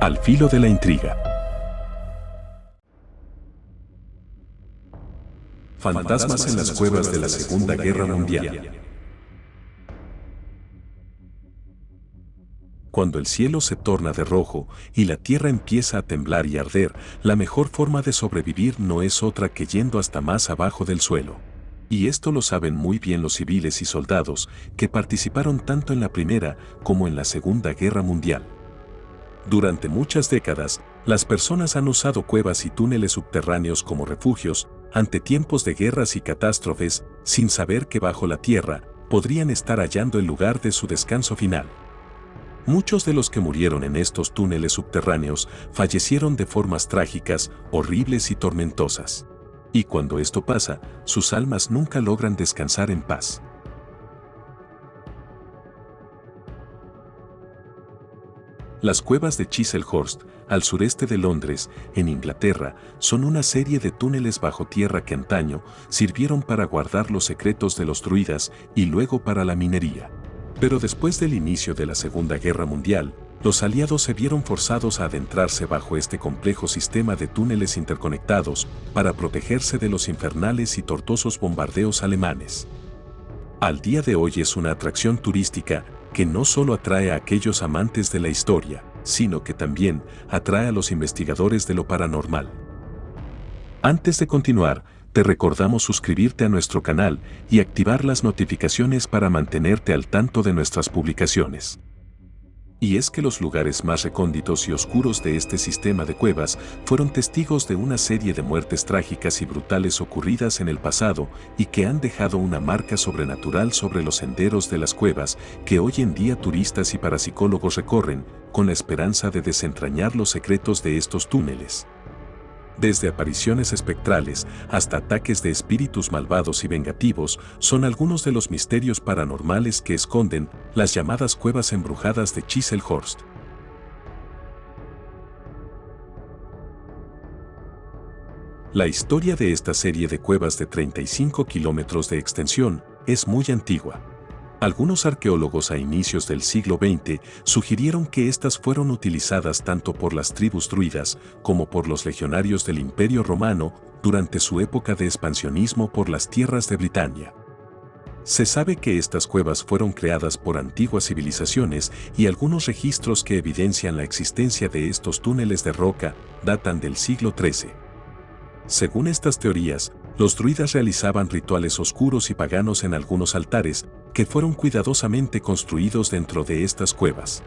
Al filo de la intriga. Fantasmas en las cuevas de la Segunda Guerra Mundial. Cuando el cielo se torna de rojo y la tierra empieza a temblar y arder, la mejor forma de sobrevivir no es otra que yendo hasta más abajo del suelo. Y esto lo saben muy bien los civiles y soldados que participaron tanto en la Primera como en la Segunda Guerra Mundial. Durante muchas décadas, las personas han usado cuevas y túneles subterráneos como refugios ante tiempos de guerras y catástrofes, sin saber que bajo la tierra podrían estar hallando el lugar de su descanso final. Muchos de los que murieron en estos túneles subterráneos fallecieron de formas trágicas, horribles y tormentosas. Y cuando esto pasa, sus almas nunca logran descansar en paz. Las cuevas de Chislehurst, al sureste de Londres, en Inglaterra, son una serie de túneles bajo tierra que antaño sirvieron para guardar los secretos de los druidas y luego para la minería. Pero después del inicio de la Segunda Guerra Mundial, los aliados se vieron forzados a adentrarse bajo este complejo sistema de túneles interconectados para protegerse de los infernales y tortuosos bombardeos alemanes. Al día de hoy es una atracción turística que no solo atrae a aquellos amantes de la historia, sino que también atrae a los investigadores de lo paranormal. Antes de continuar, te recordamos suscribirte a nuestro canal y activar las notificaciones para mantenerte al tanto de nuestras publicaciones. Y es que los lugares más recónditos y oscuros de este sistema de cuevas fueron testigos de una serie de muertes trágicas y brutales ocurridas en el pasado y que han dejado una marca sobrenatural sobre los senderos de las cuevas que hoy en día turistas y parapsicólogos recorren con la esperanza de desentrañar los secretos de estos túneles. Desde apariciones espectrales hasta ataques de espíritus malvados y vengativos son algunos de los misterios paranormales que esconden las llamadas cuevas embrujadas de Chislehurst. La historia de esta serie de cuevas de 35 kilómetros de extensión es muy antigua. Algunos arqueólogos a inicios del siglo XX sugirieron que estas fueron utilizadas tanto por las tribus druidas como por los legionarios del Imperio Romano durante su época de expansionismo por las tierras de Britania. Se sabe que estas cuevas fueron creadas por antiguas civilizaciones y algunos registros que evidencian la existencia de estos túneles de roca datan del siglo XIII. Según estas teorías, los druidas realizaban rituales oscuros y paganos en algunos altares que fueron cuidadosamente construidos dentro de estas cuevas.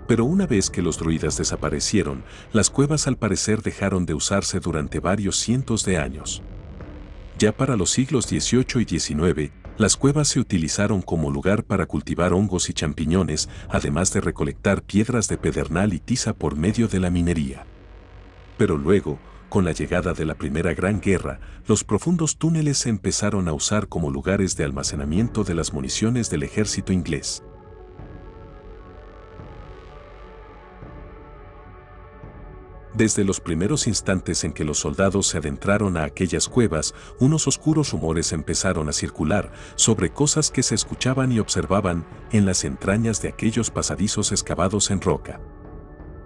Pero una vez que los druidas desaparecieron, las cuevas al parecer dejaron de usarse durante varios cientos de años. Ya para los siglos XVIII y XIX, las cuevas se utilizaron como lugar para cultivar hongos y champiñones, además de recolectar piedras de pedernal y tiza por medio de la minería. Pero luego, con la llegada de la Primera Gran Guerra, los profundos túneles se empezaron a usar como lugares de almacenamiento de las municiones del ejército inglés. Desde los primeros instantes en que los soldados se adentraron a aquellas cuevas, unos oscuros rumores empezaron a circular sobre cosas que se escuchaban y observaban en las entrañas de aquellos pasadizos excavados en roca.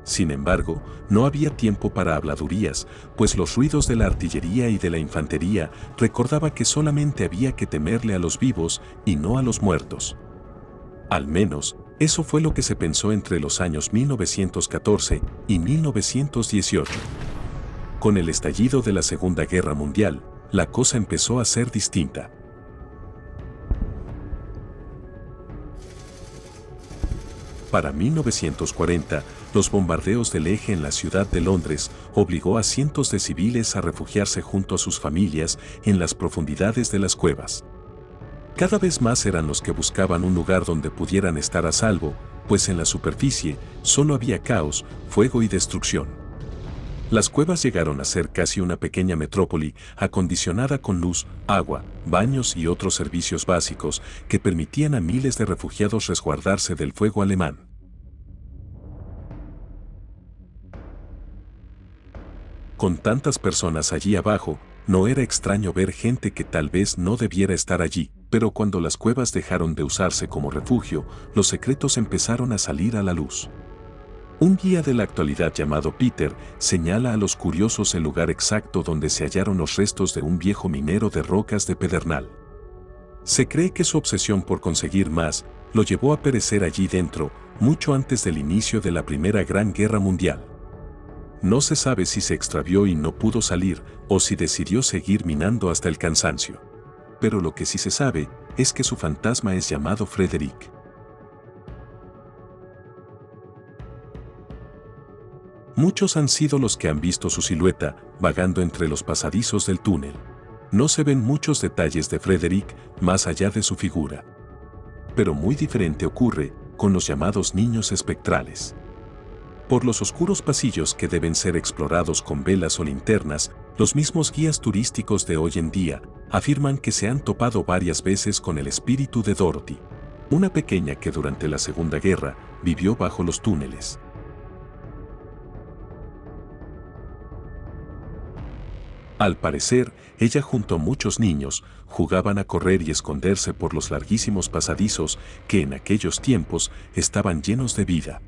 Sin embargo, no había tiempo para habladurías, pues los ruidos de la artillería y de la infantería recordaba que solamente había que temerle a los vivos y no a los muertos. Al menos, eso fue lo que se pensó entre los años 1914 y 1918. Con el estallido de la Segunda Guerra Mundial, la cosa empezó a ser distinta. Para 1940, los bombardeos del Eje en la ciudad de Londres obligó a cientos de civiles a refugiarse junto a sus familias en las profundidades de las cuevas. Cada vez más eran los que buscaban un lugar donde pudieran estar a salvo, pues en la superficie solo había caos, fuego y destrucción. Las cuevas llegaron a ser casi una pequeña metrópoli acondicionada con luz, agua, baños y otros servicios básicos que permitían a miles de refugiados resguardarse del fuego alemán. Con tantas personas allí abajo, no era extraño ver gente que tal vez no debiera estar allí, pero cuando las cuevas dejaron de usarse como refugio, los secretos empezaron a salir a la luz. Un guía de la actualidad llamado Peter señala a los curiosos el lugar exacto donde se hallaron los restos de un viejo minero de rocas de pedernal. Se cree que su obsesión por conseguir más lo llevó a perecer allí dentro, mucho antes del inicio de la Primera Gran Guerra Mundial. No se sabe si se extravió y no pudo salir o si decidió seguir minando hasta el cansancio. Pero lo que sí se sabe es que su fantasma es llamado Frederick. Muchos han sido los que han visto su silueta vagando entre los pasadizos del túnel. No se ven muchos detalles de Frederick más allá de su figura. Pero muy diferente ocurre con los llamados niños espectrales. Por los oscuros pasillos que deben ser explorados con velas o linternas, los mismos guías turísticos de hoy en día afirman que se han topado varias veces con el espíritu de Dorothy, una pequeña que durante la Segunda Guerra vivió bajo los túneles. Al parecer, ella junto a muchos niños jugaban a correr y esconderse por los larguísimos pasadizos que en aquellos tiempos estaban llenos de vida.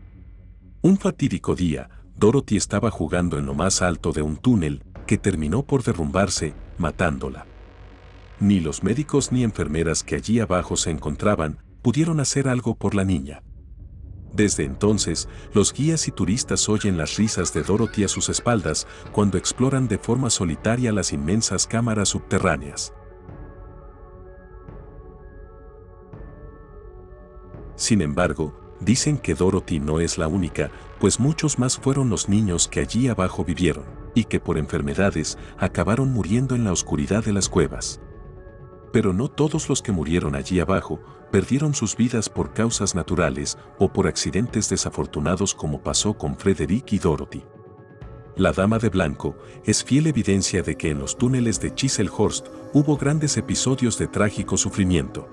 Un fatídico día, Dorothy estaba jugando en lo más alto de un túnel que terminó por derrumbarse, matándola. Ni los médicos ni enfermeras que allí abajo se encontraban pudieron hacer algo por la niña. Desde entonces, los guías y turistas oyen las risas de Dorothy a sus espaldas cuando exploran de forma solitaria las inmensas cámaras subterráneas. Sin embargo, dicen que Dorothy no es la única, pues muchos más fueron los niños que allí abajo vivieron, y que por enfermedades acabaron muriendo en la oscuridad de las cuevas. Pero no todos los que murieron allí abajo perdieron sus vidas por causas naturales o por accidentes desafortunados como pasó con Frederick y Dorothy. La Dama de Blanco es fiel evidencia de que en los túneles de Chiselhurst hubo grandes episodios de trágico sufrimiento.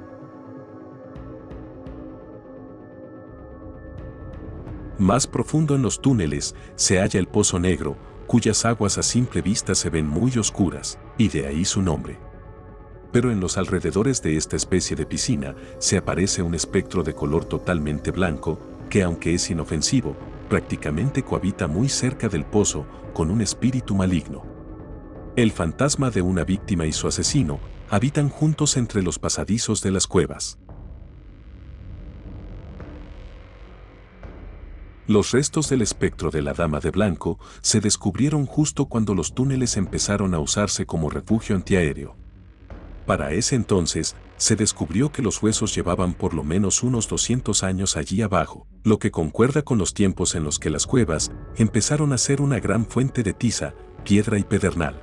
Más profundo en los túneles se halla el Pozo Negro, cuyas aguas a simple vista se ven muy oscuras, y de ahí su nombre. Pero en los alrededores de esta especie de piscina se aparece un espectro de color totalmente blanco, que aunque es inofensivo, prácticamente cohabita muy cerca del pozo con un espíritu maligno. El fantasma de una víctima y su asesino habitan juntos entre los pasadizos de las cuevas. Los restos del espectro de la Dama de Blanco se descubrieron justo cuando los túneles empezaron a usarse como refugio antiaéreo. Para ese entonces, se descubrió que los huesos llevaban por lo menos unos 200 años allí abajo, lo que concuerda con los tiempos en los que las cuevas empezaron a ser una gran fuente de tiza, piedra y pedernal.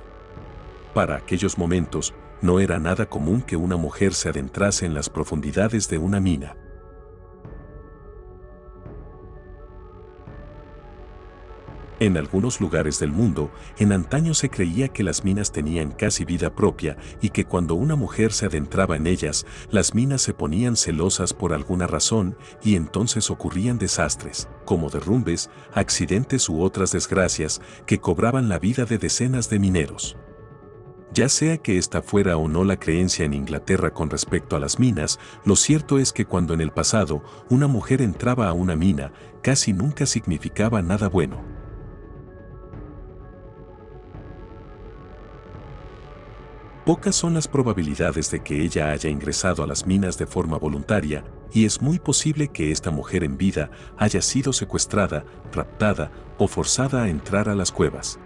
Para aquellos momentos, no era nada común que una mujer se adentrase en las profundidades de una mina. En algunos lugares del mundo, en antaño se creía que las minas tenían casi vida propia y que cuando una mujer se adentraba en ellas, las minas se ponían celosas por alguna razón y entonces ocurrían desastres, como derrumbes, accidentes u otras desgracias que cobraban la vida de decenas de mineros. Ya sea que esta fuera o no la creencia en Inglaterra con respecto a las minas, lo cierto es que cuando en el pasado una mujer entraba a una mina, casi nunca significaba nada bueno. Pocas son las probabilidades de que ella haya ingresado a las minas de forma voluntaria, y es muy posible que esta mujer en vida haya sido secuestrada, raptada o forzada a entrar a las cuevas.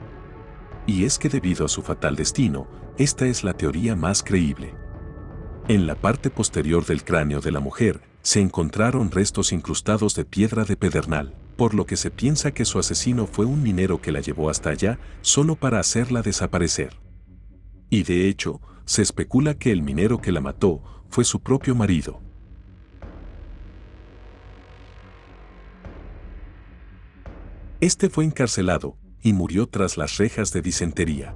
Y es que debido a su fatal destino, esta es la teoría más creíble. En la parte posterior del cráneo de la mujer se encontraron restos incrustados de piedra de pedernal, por lo que se piensa que su asesino fue un minero que la llevó hasta allá solo para hacerla desaparecer. Y de hecho, se especula que el minero que la mató fue su propio marido. Este fue encarcelado y murió tras las rejas de disentería.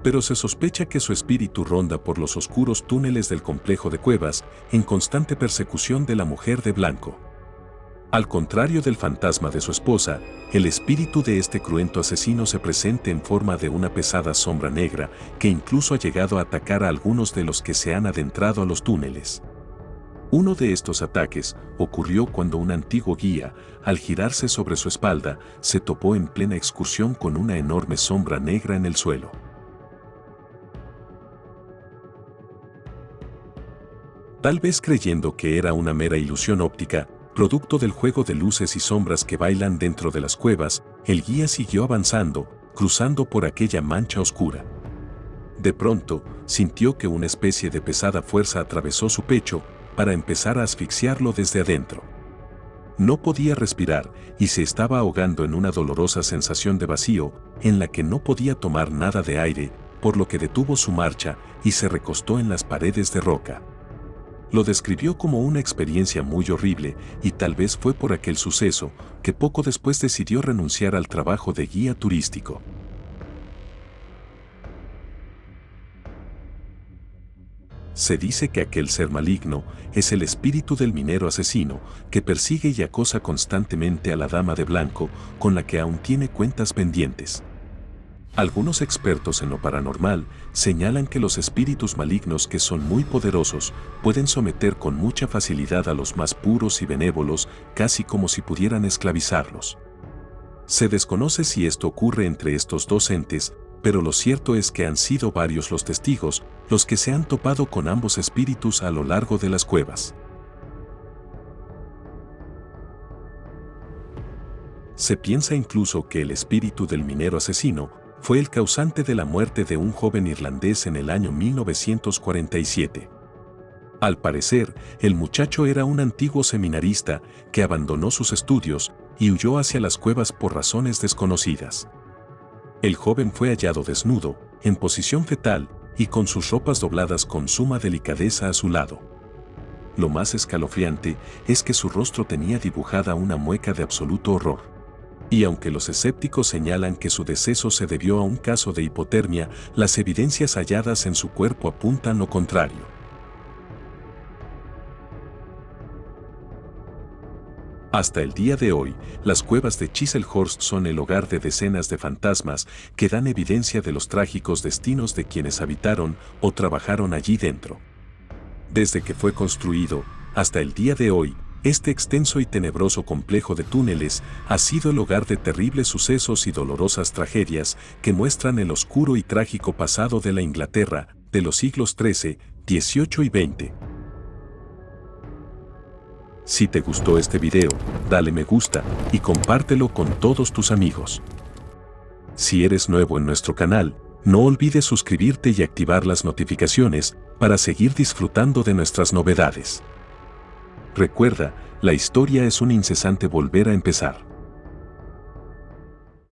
Pero se sospecha que su espíritu ronda por los oscuros túneles del complejo de cuevas en constante persecución de la mujer de blanco. Al contrario del fantasma de su esposa, el espíritu de este cruento asesino se presenta en forma de una pesada sombra negra que incluso ha llegado a atacar a algunos de los que se han adentrado a los túneles. Uno de estos ataques ocurrió cuando un antiguo guía, al girarse sobre su espalda, se topó en plena excursión con una enorme sombra negra en el suelo. Tal vez creyendo que era una mera ilusión óptica, producto del juego de luces y sombras que bailan dentro de las cuevas, el guía siguió avanzando, cruzando por aquella mancha oscura. De pronto, sintió que una especie de pesada fuerza atravesó su pecho para empezar a asfixiarlo desde adentro. No podía respirar y se estaba ahogando en una dolorosa sensación de vacío en la que no podía tomar nada de aire, por lo que detuvo su marcha y se recostó en las paredes de roca. Lo describió como una experiencia muy horrible y tal vez fue por aquel suceso que poco después decidió renunciar al trabajo de guía turístico. Se dice que aquel ser maligno es el espíritu del minero asesino que persigue y acosa constantemente a la dama de blanco con la que aún tiene cuentas pendientes. Algunos expertos en lo paranormal señalan que los espíritus malignos, que son muy poderosos, pueden someter con mucha facilidad a los más puros y benévolos, casi como si pudieran esclavizarlos. Se desconoce si esto ocurre entre estos dos entes, pero lo cierto es que han sido varios los testigos los que se han topado con ambos espíritus a lo largo de las cuevas. Se piensa incluso que el espíritu del minero asesino fue el causante de la muerte de un joven irlandés en el año 1947. Al parecer, el muchacho era un antiguo seminarista que abandonó sus estudios y huyó hacia las cuevas por razones desconocidas. El joven fue hallado desnudo, en posición fetal y con sus ropas dobladas con suma delicadeza a su lado. Lo más escalofriante es que su rostro tenía dibujada una mueca de absoluto horror. Y aunque los escépticos señalan que su deceso se debió a un caso de hipotermia, las evidencias halladas en su cuerpo apuntan lo contrario. Hasta el día de hoy, las cuevas de Chiselhurst son el hogar de decenas de fantasmas que dan evidencia de los trágicos destinos de quienes habitaron o trabajaron allí dentro. Desde que fue construido, hasta el día de hoy, este extenso y tenebroso complejo de túneles ha sido el hogar de terribles sucesos y dolorosas tragedias que muestran el oscuro y trágico pasado de la Inglaterra de los siglos XIII, XVIII y XX. Si te gustó este video, dale me gusta y compártelo con todos tus amigos. Si eres nuevo en nuestro canal, no olvides suscribirte y activar las notificaciones para seguir disfrutando de nuestras novedades. Recuerda, la historia es un incesante volver a empezar.